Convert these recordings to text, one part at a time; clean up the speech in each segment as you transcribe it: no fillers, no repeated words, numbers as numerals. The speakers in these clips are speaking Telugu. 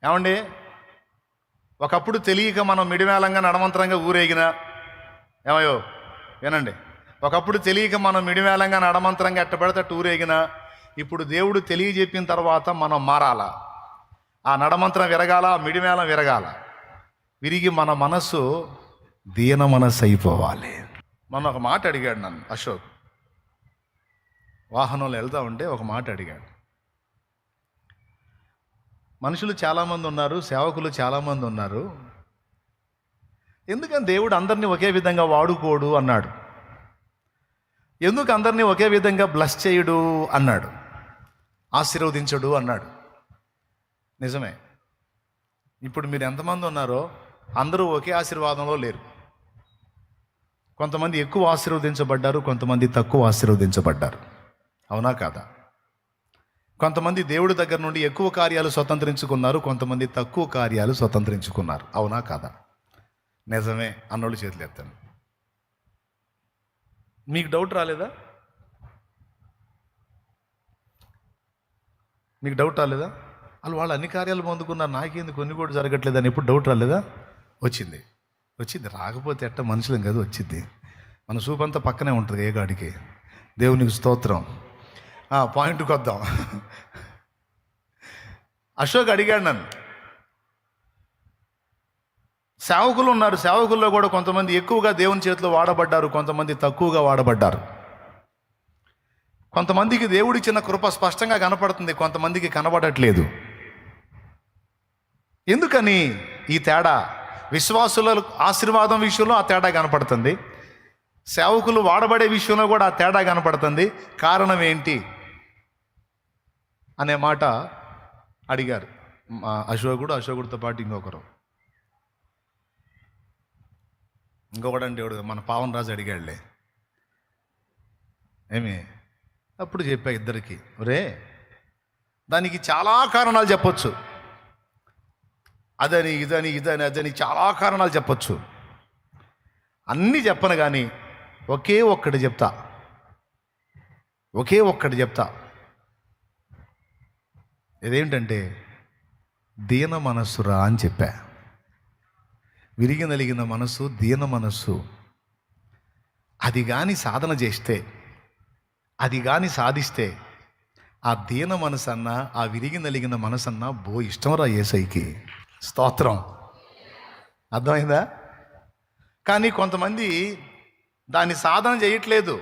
ఏమండి, ఒకప్పుడు తెలియక మనం మిడిమేళంగా నడమంతరంగా ఊరేగిన, ఏమయ్యో వినండి, ఒకప్పుడు తెలియక మనం మిడిమేళంగా నడమంతరంగా ఎట్టబడితే అట్టు ఊరేగిన, ఇప్పుడు దేవుడు తెలియజెప్పిన తర్వాత మనం మారాల. ఆ నడమంతరం విరగాల, ఆ మిడిమేళం విరగాల. విరిగి మన మనస్సు దీన మనస్సు అయిపోవాలి. మొన్న ఒక మాట అడిగాడు నన్ను అశోక్, వాహనంలో వెళ్తా ఉంటే ఒక మాట అడిగాడు. మనుషులు చాలామంది ఉన్నారు, సేవకులు చాలామంది ఉన్నారు, ఎందుకని దేవుడు అందరినీ ఒకే విధంగా వాడుకోడు అన్నాడు. ఎందుకు అందరినీ ఒకే విధంగా బ్లెస్ చేయడు అన్నాడు, ఆశీర్వదించడు అన్నాడు. నిజమే. ఇప్పుడు మీరు ఎంతమంది ఉన్నారో అందరూ ఒకే ఆశీర్వాదంలో లేరు. కొంతమంది ఎక్కువ ఆశీర్వదించబడ్డారు, కొంతమంది తక్కువ ఆశీర్వదించబడ్డారు. అవునా కాదా? కొంతమంది దేవుడి దగ్గర నుండి ఎక్కువ కార్యాలు స్వతంత్రించుకున్నారు, కొంతమంది తక్కువ కార్యాలు స్వతంత్రించుకున్నారు. అవునా కాదా? నిజమే అన్నోళ్ళు చేతులు ఎత్తాను. మీకు డౌట్ రాలేదా? మీకు డౌట్ రాలేదా? వాళ్ళు అన్ని కార్యాలు పొందుకున్నారు, నాకేంది కొన్ని కూడా జరగట్లేదని ఎప్పుడు డౌట్ రాలేదా? వచ్చింది. రాకపోతే ఎట్ట మనుషులం కదా, వచ్చింది. మన చూపంతా పక్కనే ఉంటుంది ఏ గాడికి. దేవునికి స్తోత్రం. పాయింట్కి వద్దాం. అశోక్ అడిగాడు నన్ను, సేవకులు ఉన్నారు, సేవకుల్లో కూడా కొంతమంది ఎక్కువగా దేవుని చేతిలో వాడబడ్డారు, కొంతమంది తక్కువగా వాడబడ్డారు. కొంతమందికి దేవుడిచ్చిన కృప స్పష్టంగా కనపడుతుంది, కొంతమందికి కనబడట్లేదు. ఎందుకని ఈ తేడా? విశ్వాసుల ఆశీర్వాదం విషయంలో ఆ తేడా కనపడుతుంది, సేవకులు వాడబడే విషయంలో కూడా ఆ తేడా కనపడుతుంది. కారణం ఏంటి అనే మాట అడిగారు అశోకుడితో పాటు ఇంకొకడంటే మన పావన్ రాజు అడిగాడులే. ఏమి అప్పుడు చెప్పా ఇద్దరికి, ఒరే దానికి చాలా కారణాలు చెప్పొచ్చు, అదని ఇదని ఇదని అదని చాలా కారణాలు చెప్పొచ్చు. అన్నీ చెప్పను కానీ ఒకే ఒక్కటి చెప్తా. ఇదేంటంటే దీన మనస్సురా అని చెప్పా. విరిగి నలిగిన మనసు, దీన మనస్సు. అది కానీ సాధన చేస్తే, అది కానీ సాధిస్తే, ఆ దీన మనసు అన్నా, ఆ విరిగి నలిగిన మనసు అన్నా ఇష్టంరా యేసయ్యకి. స్తోత్రం. అర్థమైందా? కానీ కొంతమంది దాన్ని సాధన చేయట్లేదు.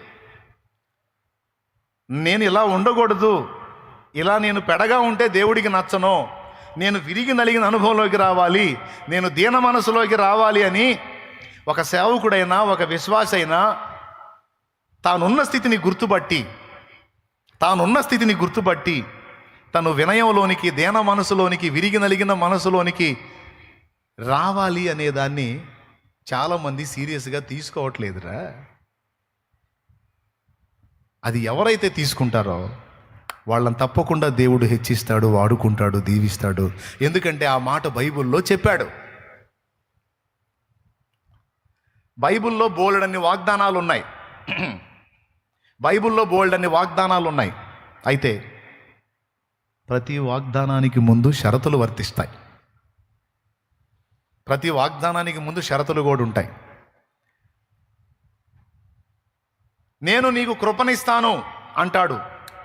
నేను ఇలా ఉండకూడదు, ఇలా నేను పెడగా ఉంటే దేవుడికి నచ్చను, నేను విరిగి నలిగిన అనుభవంలోకి రావాలి, నేను దీన మనసులోకి రావాలి అని ఒక సేవకుడైనా ఒక విశ్వాస అయినా తానున్న స్థితిని గుర్తుపట్టి తను వినయంలోనికి, దీన మనసులోనికి, విరిగి నలిగిన మనసులోనికి రావాలి అనేదాన్ని చాలామంది సీరియస్గా తీసుకోవట్లేదురా. అది ఎవరైతే తీసుకుంటారో వాళ్ళని తప్పకుండా దేవుడు హెచ్చిస్తాడు, వాడుకుంటాడు, దీవిస్తాడు. ఎందుకంటే ఆ మాట బైబిల్లో చెప్పాడు. బైబిల్లో బోలెడన్ని వాగ్దానాలు ఉన్నాయి. అయితే ప్రతి వాగ్దానానికి ముందు షరతులు వర్తిస్తాయి. ప్రతి వాగ్దానానికి ముందు షరతులు కూడా ఉంటాయి. నేను నీకు కృపనిస్తాను అంటాడు,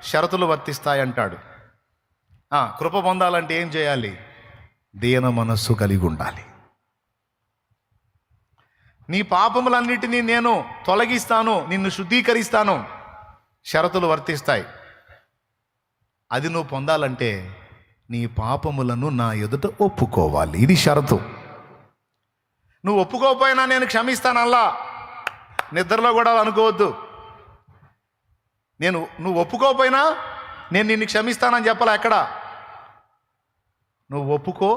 షరతులు వర్తిస్తాయి అంటాడు. కృప పొందాలంటే ఏం చేయాలి? దీన మనస్సు కలిగి ఉండాలి. నీ పాపములన్నిటినీ నేను తొలగిస్తాను, నిన్ను శుద్ధీకరిస్తాను, షరతులు వర్తిస్తాయి. అది నువ్వు పొందాలంటే నీ పాపములను నా ఎదుట ఒప్పుకోవాలి. ఇది షరతు. నువ్వు ఒప్పుకోకపోయినా నేను క్షమిస్తానల్లా. నిద్రలో కూడా అనుకోవద్దు. నువ్వు ఒప్పుకోకపోయినా నేను నిన్ను క్షమిస్తానని చెప్పాలా ఎక్కడ? నువ్వు ఒప్పుకో,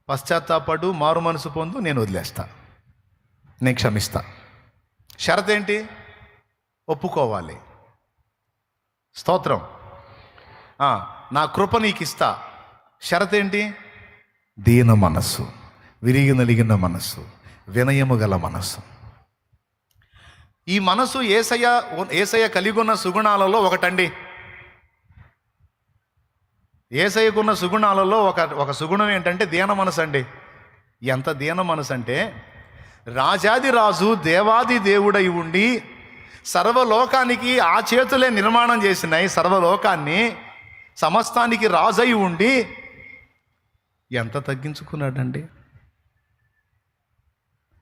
పశ్చాత్తాపడు, మారు మనసు పొందు, నేను వదిలేస్తా, నేను క్షమిస్తా. షరత్ ఏంటి? ఒప్పుకోవాలి. స్తోత్రం. నా కృప నీకు ఇస్తా. షరత్ ఏంటి? దీన మనస్సు, విరిగి నలిగిన మనస్సు, వినయము గల మనస్సు. ఈ మనసు యేసయ్య కలిగి ఉన్న సుగుణాలలో ఒకటండి. యేసయ్యకున్న సుగుణాలలో ఒక సుగుణం ఏంటంటే దీన మనసు అండి. ఎంత దీన మనసు అంటే, రాజాది రాజు దేవాది దేవుడై ఉండి సర్వలోకానికి ఆ చేతులే నిర్మాణం చేసినాయి, సర్వలోకాన్ని సమస్తానికి రాజై ఉండి ఎంత తగ్గించుకున్నాడండి.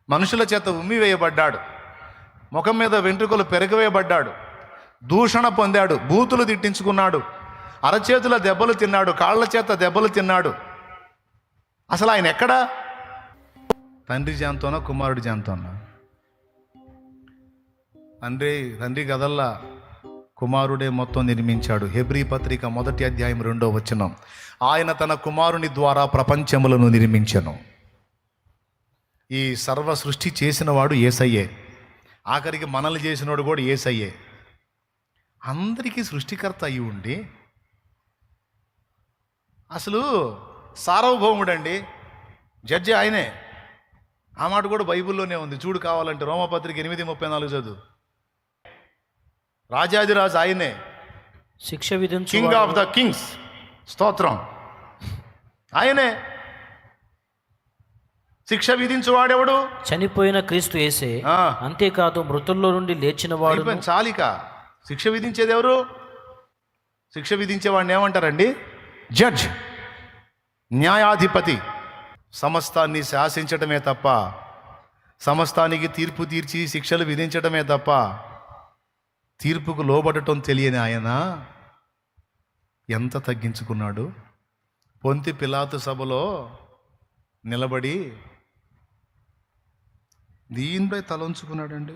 మనుషుల చేత ఉమ్మివేయబడ్డాడు, ముఖం మీద వెంట్రుకలు పెరగవేయబడ్డాడు, దూషణ పొందాడు, బూతులు తిట్టించుకున్నాడు, అరచేతుల దెబ్బలు తిన్నాడు, కాళ్ళ చేత దెబ్బలు తిన్నాడు. అసలు ఆయన ఎక్కడా? తండ్రి జాంతోనా కుమారుడి జాంతోనా? తండ్రి గదల్లా కుమారుడే మొత్తం నిర్మించాడు. హెబ్రీ పత్రిక 1వ అధ్యాయం 2వ వచనం, ఆయన తన కుమారుని ద్వారా ప్రపంచములను నిర్మించెను. ఈ సర్వ సృష్టి చేసిన వాడు యేసయ్యే, ఆఖరికి మనల్ని చేసినవాడు కూడా యేసయ్యే. అందరికీ సృష్టికర్త అయి ఉండి అసలు సార్వభౌముడండి, జడ్జి ఆయనే. ఆ మాట కూడా బైబిల్లోనే ఉంది, చూడు కావాలంటే రోమపత్రిక 8:34 చదువు. రాజాదిరాజు ఆయనే, శిక్ష విధించు కింగ్ ఆఫ్ ద కింగ్స్, స్తోత్రం, ఆయనే. శిక్ష విధించువాడెవడు? చనిపోయిన క్రీస్తు యేసే. అంతేకాదు మృతుల్లో నుండి లేచిన వాడు. చాలిక శిక్ష విధించేది ఎవరు? శిక్ష విధించేవాడిని ఏమంటారండి? జడ్జ్, న్యాయాధిపతి. సమస్తాన్ని శాసించటమే తప్ప, సమస్తానికి తీర్పు తీర్చి శిక్షలు విధించటమే తప్ప తీర్పుకు లోబడటం తెలియని ఆయన ఎంత తగ్గించుకున్నాడు. పొంతి పిలాతు సభలో నిలబడి దీనిపై తలంచుకున్నాడండి.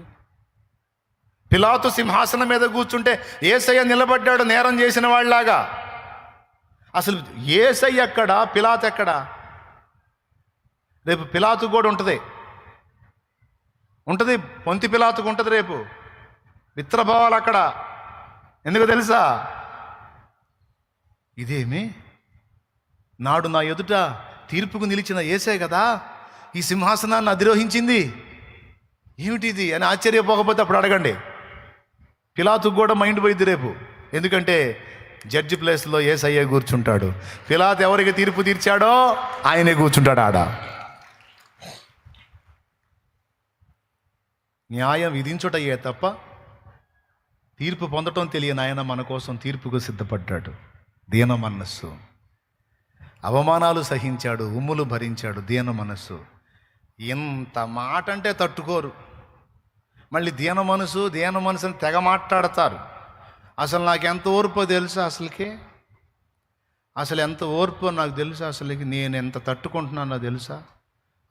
పిలాతు సింహాసనం మీద కూర్చుంటే యేసయ్య నిలబడ్డాడు నేరం చేసిన వాళ్ళలాగా. అసలు యేసయ్య ఎక్కడా, పిలాతు ఎక్కడా? రేపు పిలాతు కూడా ఉంటుంది, పొంతి పిలాతుకు ఉంటుంది రేపు. మిత్రభావాలు అక్కడ. ఎందుకు తెలుసా? ఇదేమి నాడు నా ఎదుట తీర్పుకు నిలిచిన యేసే కదా ఈ సింహాసనాన్ని అధిరోహించింది, ఏమిటిది అని ఆశ్చర్యపోకపోతే అప్పుడు అడగండి. పిలాతుకు కూడా మైండ్ పోయింది రేపు. ఎందుకంటే జడ్జి ప్లేస్లో యేసయ్యే కూర్చుంటాడు. పిలాతు ఎవరికి తీర్పు తీర్చాడో ఆయనే కూర్చుంటాడు ఆడ. న్యాయం విధించుటయ్యే తప్ప తీర్పు పొందటం తెలియని ఆయన మన కోసం తీర్పుకు సిద్ధపడ్డాడు. దీన మనస్సు, అవమానాలు సహించాడు, ఉమ్ములు భరించాడు. దీన మనస్సు. ఇంత మాట అంటే తట్టుకోరు. మళ్ళీ దీన మనసుని తెగ మాట్లాడతారు. అసలు నాకు ఎంత ఓర్పో తెలుసా? అసలు ఎంత ఓర్పో నాకు తెలుసా? అసలుకి నేను ఎంత తట్టుకుంటున్నానో తెలుసా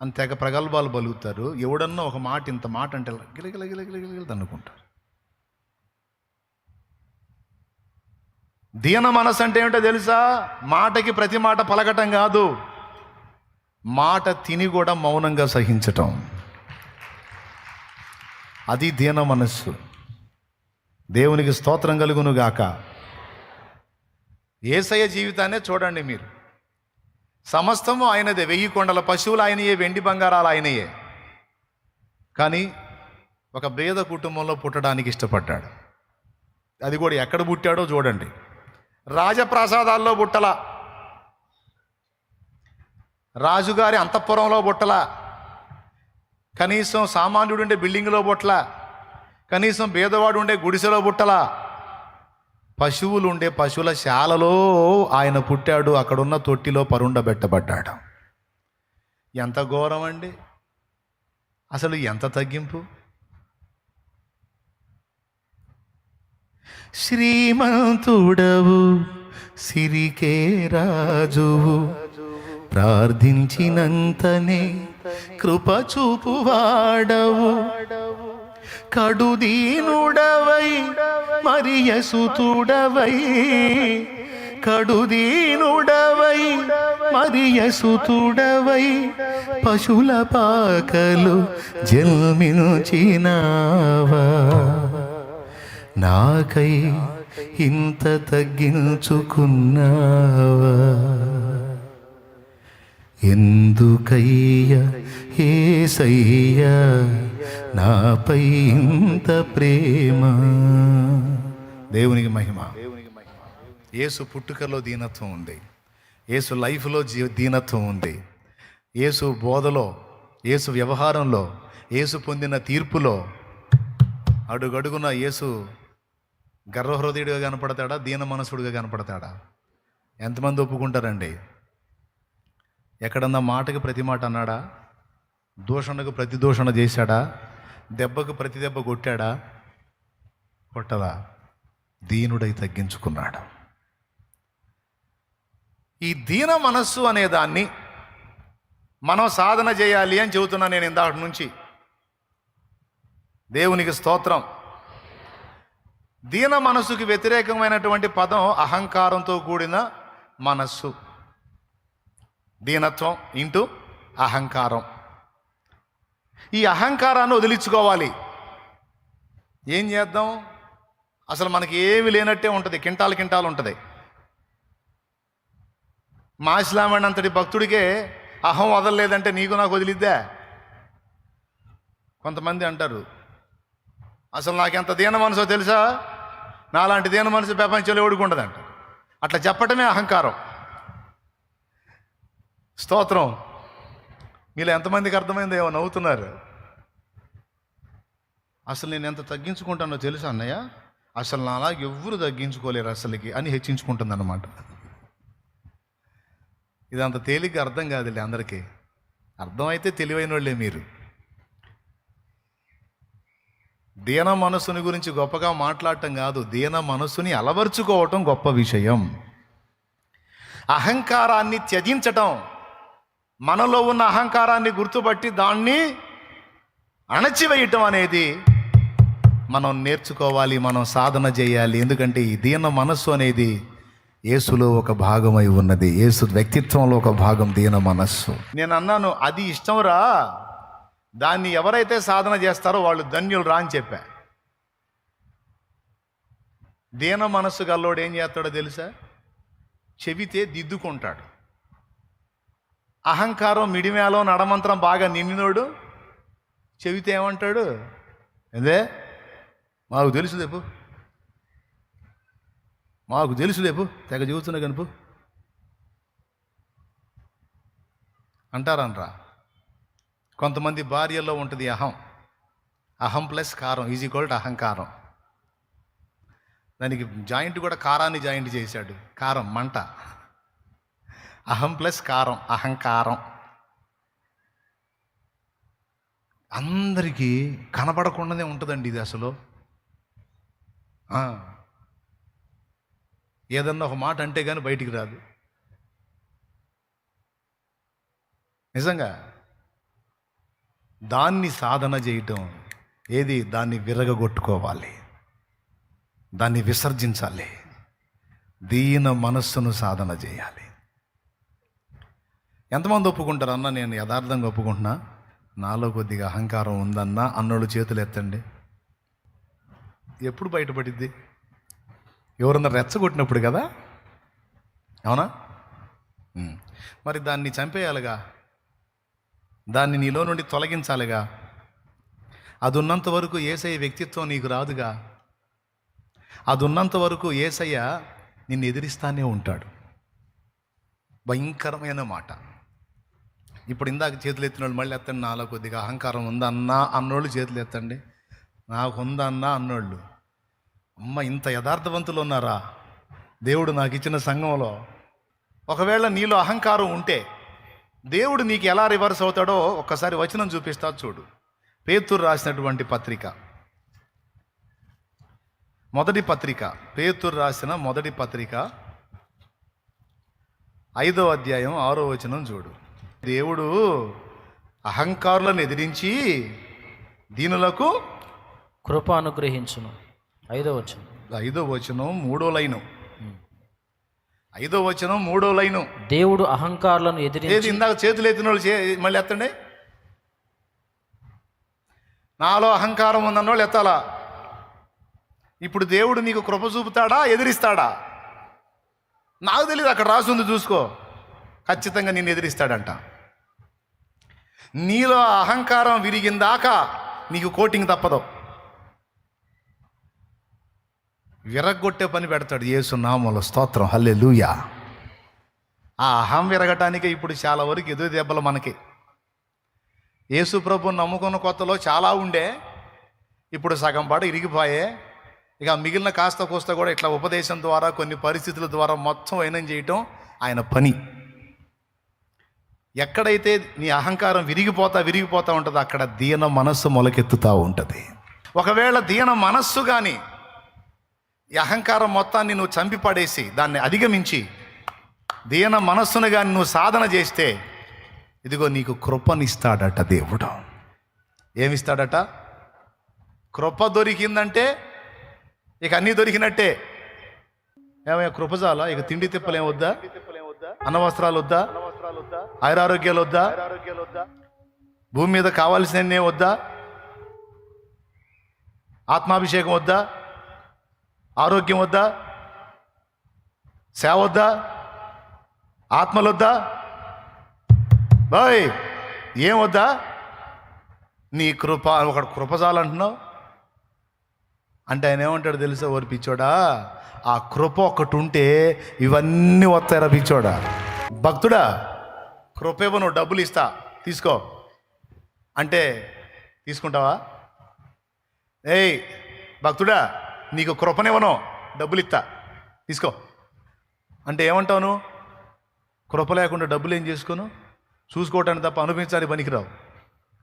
అని తెగ ప్రగల్భాలు బలుగుతారు. ఎవడన్నా ఒక మాట ఇంత మాట అంటే గిలగిలగిలగిలగిల అనుకుంటారు. దీన మనసు అంటే ఏమిటో తెలుసా? మాటకి ప్రతి మాట పలకటం కాదు, మాట తిని కూడా మౌనంగా సహించటం. అది దీన మనస్సు. దేవునికి స్తోత్రం కలుగును గాక. యేసయ్య జీవితాన్నే చూడండి మీరు. సమస్తము ఆయనదే. 1000 కొండల పశువులు ఆయనయే, వెండి బంగారాలు ఆయనయే. కానీ ఒక పేద కుటుంబంలో పుట్టడానికి ఇష్టపడ్డాడు. అది కూడా ఎక్కడ పుట్టాడో చూడండి. రాజప్రాసాదాల్లో పుట్టల, రాజుగారి అంతఃపురంలో పుట్టల, కనీసం సామాన్యుడు ఉండే బిల్డింగ్లో పుట్టల, కనీసం పేదవాడు ఉండే గుడిసెలో పుట్టల. పశువులు ఉండే పశువుల శాలలో ఆయన పుట్టాడు. అక్కడున్న తొట్టిలో పరుండబెట్టబడ్డాడు. ఎంత ఘోరం అండి! అసలు ఎంత తగ్గింపు! శ్రీమంతుడవు సిరికే రాజువు, ప్రార్థించినంతనే కృప చూపువాడవు. కడుదీనుడవై మరియసుతుడవై, కడుదీనుడవై మరియసుతుడవై, పశుల పాకలు జన్మించినావా. నాకై ఇంత తగ్గించుకున్నావా. ఎందుకయ్య యేసయ్యా నాపై ఇంత ప్రేమ. దేవునికి మహిమ. యేసు పుట్టుకలో దీనత్వం ఉంది. యేసు లైఫ్లో దీనత్వం ఉంది. యేసు బోధలో, యేసు వ్యవహారంలో, యేసు పొందిన తీర్పులో అడుగడుగున యేసు గర్వహృదయుడిగా కనపడతాడా, దీన మనసుడిగా కనపడతాడా? ఎంతమంది ఒప్పుకుంటారండి? ఎక్కడన్నా మాటకి ప్రతి మాట అన్నాడా? దూషణకు ప్రతి దూషణ చేశాడా? దెబ్బకు ప్రతి దెబ్బ కొట్టాడా? కొట్టదా. దీనుడై తగ్గించుకున్నాడు. ఈ దీన మనస్సు అనే దాన్ని మనం సాధన చేయాలి అని చెబుతున్నా నేను ఇందాక నుంచి. దేవునికి స్తోత్రం. దీన మనస్సుకి వ్యతిరేకమైనటువంటి పదం అహంకారంతో కూడిన మనస్సు. దీనత్వం ఇంటూ అహంకారం. ఈ అహంకారాన్ని వదిలించుకోవాలి. ఏం చేద్దాం? అసలు మనకి ఏమి లేనట్టే ఉంటుంది, కింటాలు కింటాలు ఉంటుంది. మాసిలామణి అంతటి భక్తుడికే అహం వదలలేదంటే నీకు నాకు వదిలిద్దా? కొంతమంది అంటారు, అసలు నాకు ఎంత దీన మనసో తెలుసా, నాలాంటి దీన మనసు ప్రపంచంలో ఓడుకుండదంట. అట్లా చెప్పటమే అహంకారం. స్తోత్రం. మీలో ఎంతమందికి అర్థమైందో ఏమో నవ్వుతున్నారు. అసలు నేను ఎంత తగ్గించుకుంటానో తెలుసా అన్నయ్య, అసలు నాలా ఎవ్వరు తగ్గించుకోలేరు అసలుకి అని హెచ్చించుకుంటుంది అన్నమాట. ఇది అంత తేలిగ్గా అర్థం కాదులే అందరికీ. అర్థమైతే తెలివైన వాళ్ళే మీరు. దీన మనస్సుని గురించి గొప్పగా మాట్లాడటం కాదు, దీన మనస్సుని అలవర్చుకోవటం గొప్ప విషయం. అహంకారాన్ని త్యజించటం, మనలో ఉన్న అహంకారాన్ని గుర్తుపట్టి దాన్ని అణచివేయటం అనేది మనం నేర్చుకోవాలి, మనం సాధన చేయాలి. ఎందుకంటే ఈ దీన మనస్సు అనేది యేసులో ఒక భాగమై ఉన్నది. యేసు వ్యక్తిత్వంలో ఒక భాగం దీన మనస్సు. నేను అన్నాను, అది ఇష్టంరా, దాన్ని ఎవరైతే సాధన చేస్తారో వాళ్ళు ధన్యులు రా అని చెప్పా. దీన మనస్సు గల్లోడు ఏం చేస్తాడో తెలుసా? చెబితే దిద్దుకుంటాడు. అహంకారం మిడిమేలో నడమంత్రం బాగా నిండినోడు చెబితే ఏమంటాడు? అదే మాకు తెలుసు లేపు, మాకు తెలుసు లేపు, తెగ చెబుతున్నా కనుపు అంటారనరా. కొంతమంది భార్యలో ఉంటుంది అహం. అహం ప్లస్ కారం ఈజ్ ఈక్వల్ టు అహంకారం. దానికి జాయింట్ కూడా కారాన్ని జాయింట్ చేశాడు. కారం మంట. అహం ప్లస్ కారం అహంకారం. అందరికీ కనబడకుండానే ఉంటుందండి ఇది. అసలు ఏదన్నా ఒక మాట అంటే కానీ బయటికి రాదు. నిజంగా దాన్ని సాధన చేయటం ఏది? దాన్ని విరగగొట్టుకోవాలి, దాన్ని విసర్జించాలి, దీన మనస్సును సాధన చేయాలి. ఎంతమంది ఒప్పుకుంటారు? అన్న నేను యథార్థంగా ఒప్పుకుంటున్నా, నాలో కొద్దిగా అహంకారం ఉందన్నా అన్నోళ్ళు చేతులు ఎత్తండి. ఎప్పుడు బయటపడిద్ది? ఎవరన్నా రెచ్చగొట్టినప్పుడు కదా, అవునా? మరి దాన్ని చంపేయాలిగా, దాన్ని నీలో నుండి తొలగించాలిగా. అది ఉన్నంత వరకు యేసయ్య వ్యక్తిత్వం నీకు రాదుగా. అది ఉన్నంత వరకు యేసయ్య నిన్ను ఎదిరిస్తానే ఉంటాడు. భయంకరమైన మాట. ఇప్పుడు ఇందాక చేతులు ఎత్తిన వాళ్ళు మళ్ళీ ఎత్తండి. నాలో కొద్దిగా అహంకారం ఉందన్నా అన్నోళ్ళు చేతులు ఎత్తండి. నాకు ఉందన్నా అన్నోళ్ళు. అమ్మ, ఇంత యథార్థవంతులు ఉన్నారా దేవుడు నాకు ఇచ్చిన సంఘంలో? ఒకవేళ నీలో అహంకారం ఉంటే దేవుడు నీకు ఎలా రివర్స్ అవుతాడో ఒక్కసారి వచనం చూపిస్తా చూడు. పేతురు రాసినటువంటి పత్రిక, మొదటి పత్రిక, పేతురు రాసిన మొదటి పత్రిక 5వ అధ్యాయం 6వ వచనం చూడు. దేవుడు అహంకారులను ఎదిరించి దీనులకు కృప అనుగ్రహించును. 5వ వచనం, 5వ వచనం 3వ లైను. 5వ వచనం 3వ లైను. దేవుడు అహంకారులను ఎదిరించి. ఇందాక చేతులు ఎత్తిన వాళ్ళు మళ్ళీ ఎత్తండి. నాలో అహంకారం ఉందన్న వాళ్ళు ఎత్తాలా. ఇప్పుడు దేవుడు నీకు కృప చూపుతాడా, ఎదిరిస్తాడా? నాకు తెలియదు, అక్కడ రాసుంది చూసుకో. ఖచ్చితంగా నిన్ను ఎదిరిస్తాడంట. నీలో అహంకారం విరిగిందాకా నీకు కోటింగ్ తప్పదు. విరగ్గొట్టే పని పెడతాడు యేసు నామములో. స్తోత్రం, హల్లెలూయా. ఆ అహం విరగటానికి ఇప్పుడు చాలా వరకు ఎదురు దెబ్బలు మనకి. యేసు ప్రభువుని నమ్ముకున్న కొత్తలో చాలా ఉండే, ఇప్పుడు సగం పాట ఇరిగిపోయే. ఇక మిగిలిన కాస్త కోస్త కూడా ఇట్లా ఉపదేశం ద్వారా కొన్ని పరిస్థితుల ద్వారా మొత్తం వైనం చేయటం ఆయన పని. ఎక్కడైతే నీ అహంకారం విరిగిపోతా ఉంటుందో అక్కడ దీన మనస్సు మొలకెత్తుతూ ఉంటుంది. ఒకవేళ దీన మనస్సు కానీ ఈ అహంకారం మొత్తాన్ని నువ్వు చంపి పడేసి దాన్ని అధిగమించి దీన మనస్సును కానీ నువ్వు సాధన చేస్తే, ఇదిగో నీకు కృపనిస్తాడట దేవుడు. ఏమిస్తాడట? కృప దొరికిందంటే ఇక అన్నీ దొరికినట్టే. ఏమయ్యా కృప చాలా, ఇక తిండి తిప్పలేం వద్దా, అన్నవస్త్రాలు వద్దా, ఆయురారోగ్యాలు వద్దా, భూమి మీద కావాల్సినవే వద్దా, ఆత్మాభిషేకం వద్దా, ఆరోగ్యం వద్దా, సేవ వద్దా, ఆత్మలు వద్దా, బాయ్ ఏం వద్దా? నీ కృప. ఒకడు కృప చాలంటున్నావు అంటే ఆయన ఏమంటాడు తెలుసా? ఓరి పిచ్చోడా, ఆ కృప ఒకటి ఉంటే ఇవన్నీ వస్తాయిరా పిచ్చోడా. భక్తుడా, కృప ఇవ్వను, డబ్బులు ఇస్తా తీసుకో అంటే తీసుకుంటావా? ఏయ్ భక్తుడా, నీకు కృపనివ్వను, డబ్బులు ఇస్తా తీసుకో అంటే ఏమంటావు? కృప లేకుండా డబ్బులు ఏం చేసుకోను? చూసుకోవటానికి తప్ప అనుభవించాలి పనికిరావు.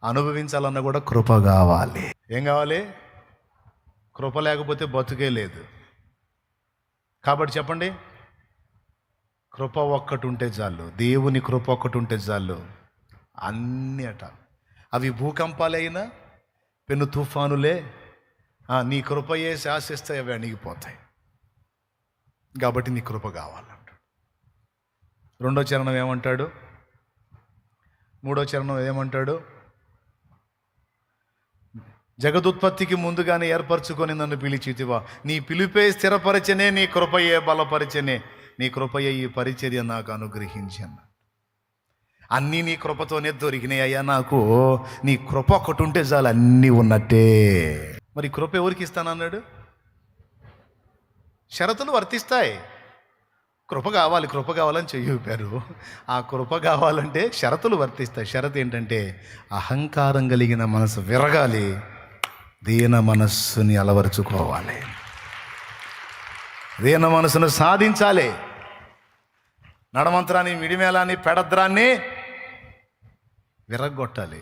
అనుభవించాలన్నా కూడా కృప కావాలి. ఏం కావాలి? కృప లేకపోతే బతుకే లేదు. కాబట్టి చెప్పండి, కృప ఒక్కటి ఉంటే చాలు, దేవుని కృప ఒక్కటి ఉంటే చాలు. అన్నీ అట, అవి భూకంపాలైనా పెను తుఫానులే, నీ కృపయే శాసిస్తే అవి అణిగిపోతాయి. కాబట్టి నీ కృప కావాలంటాడు. రెండో చరణం ఏమంటాడు? మూడో చరణం ఏమంటాడు? జగదుత్పత్తికి ముందుగానే ఏర్పరచుకొని నన్ను పిలిచితివా, నీ పిలిపే స్థిరపరచనే, నీ కృపయే బలపరచనే, నీ కృపయే ఈ పరిచర్య నాకు అనుగ్రహించాను. అన్నీ నీ కృపతోనే దొరికినాయి అయ్యా నాకు. నీ కృప ఒకటి ఉంటే చాలు, అన్నీ ఉన్నట్టే. మరి కృప ఎవరికి ఇస్తానన్నాడు? షరతులు వర్తిస్తాయి. కృప కావాలి, కృప కావాలని చెయ్యిపారు. ఆ కృప కావాలంటే షరతులు వర్తిస్తాయి. షరతు ఏంటంటే అహంకారం కలిగిన మనసు విరగాలి, దీన మనస్సుని అలవరుచుకోవాలి, దీన మనసును సాధించాలి. నడమంత్రాన్ని, మిడిమేళాన్ని, పెడద్రాన్ని విరగొట్టాలి.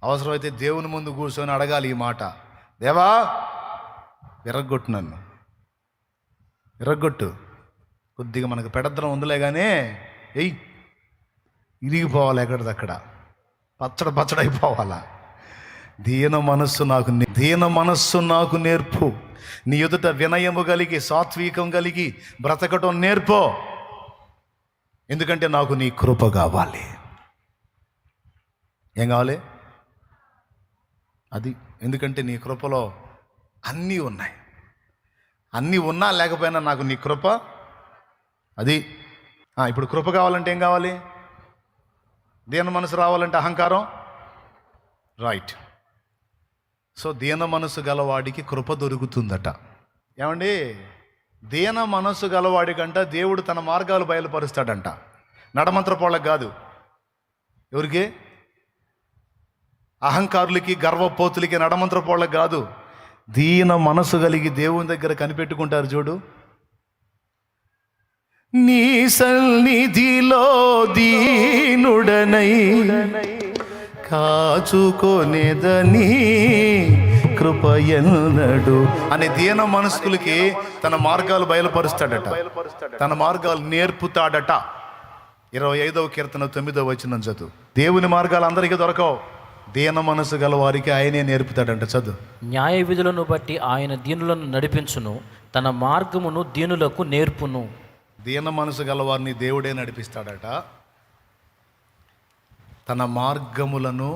అవసరమైతే దేవుని ముందు కూర్చొని అడగాలి ఈ మాట, దేవా విరగొట్టు, నన్ను విరగొట్టు. కొద్దిగా మనకు పెడద్రం ఉందిలే కానీ ఇరిగిపోవాలి, ఎక్కడిదక్కడ పచ్చడైపోవాలా. దీన మనస్సు నాకు నేర్పు, నీ ఎదుట వినయము కలిగి సాత్వికం కలిగి బ్రతకటం నేర్పో, ఎందుకంటే నాకు నీ కృప కావాలి. ఏం కావాలి? అది. ఎందుకంటే నీ కృపలో అన్నీ ఉన్నాయి. అన్నీ ఉన్నా లేకపోయినా నాకు నీ కృప అది. ఇప్పుడు కృప కావాలంటే ఏం కావాలి? దీన మనసు రావాలంటే అహంకారం, రైట్. సో దీన మనసు గలవాడికి కృప దొరుకుతుందట. ఏమండి, దీన మనసు గలవాడికంట దేవుడు తన మార్గాలు బయలుపరుస్తాడంట. నడమంత్ర పోళ్ళకి కాదు. ఎవరికి? అహంకారులకి, గర్వపోతులకి, నడమంత్ర పోళ్ళకి కాదు. దీన మనసు కలిగి దేవుని దగ్గర కనిపెట్టుకుంటారు చూడు. నీ సన్నిధిలో దీనుడనై కాచుకొనేదని కృపయన్నడు అనే దీన మనస్కులకి తన మార్గాలు బయలుపరుస్తాడట, తన మార్గాలు నేర్పుతాడట. 25వ కీర్తన 9వ వచనం చదువు. దేవుని మార్గాలు అందరికీ దొరకవు, దీన మనసు గల వారికి ఆయనే నేర్పుతాడంట. చదువు. న్యాయ విధులను బట్టి ఆయన దీనులను నడిపించును, తన మార్గమును దీనులకు నేర్పును. దీన మనసు గలవారిని దేవుడే నడిపిస్తాడట, తన మార్గములను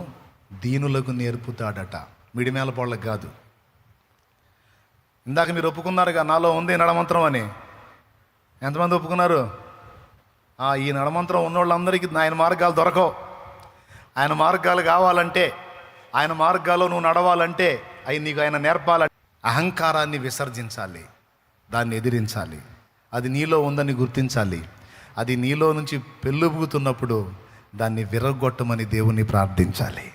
దీనులకు నేర్పుతాడట. మిడిమేల పోళ్ళకి కాదు. ఇందాక మీరు ఒప్పుకున్నారుగా నాలో ఉంది నడమంత్రం అని. ఎంతమంది ఒప్పుకున్నారు? ఈ నడమంత్రం ఉన్నోళ్ళందరికీ ఆయన మార్గాలు దొరకవు. ఆయన మార్గాలు కావాలంటే, ఆయన మార్గాల్లో నువ్వు నడవాలంటే అవి నీకు ఆయన నేర్పాలంటే అహంకారాన్ని విసర్జించాలి, దాన్ని ఎదిరించాలి, అది నీలో ఉందని గుర్తించాలి. అది నీలో నుంచి పెళ్ళుబుకుతున్నప్పుడు దాన్ని విరగొట్టమని దేవుణ్ణి ప్రార్థించాలి.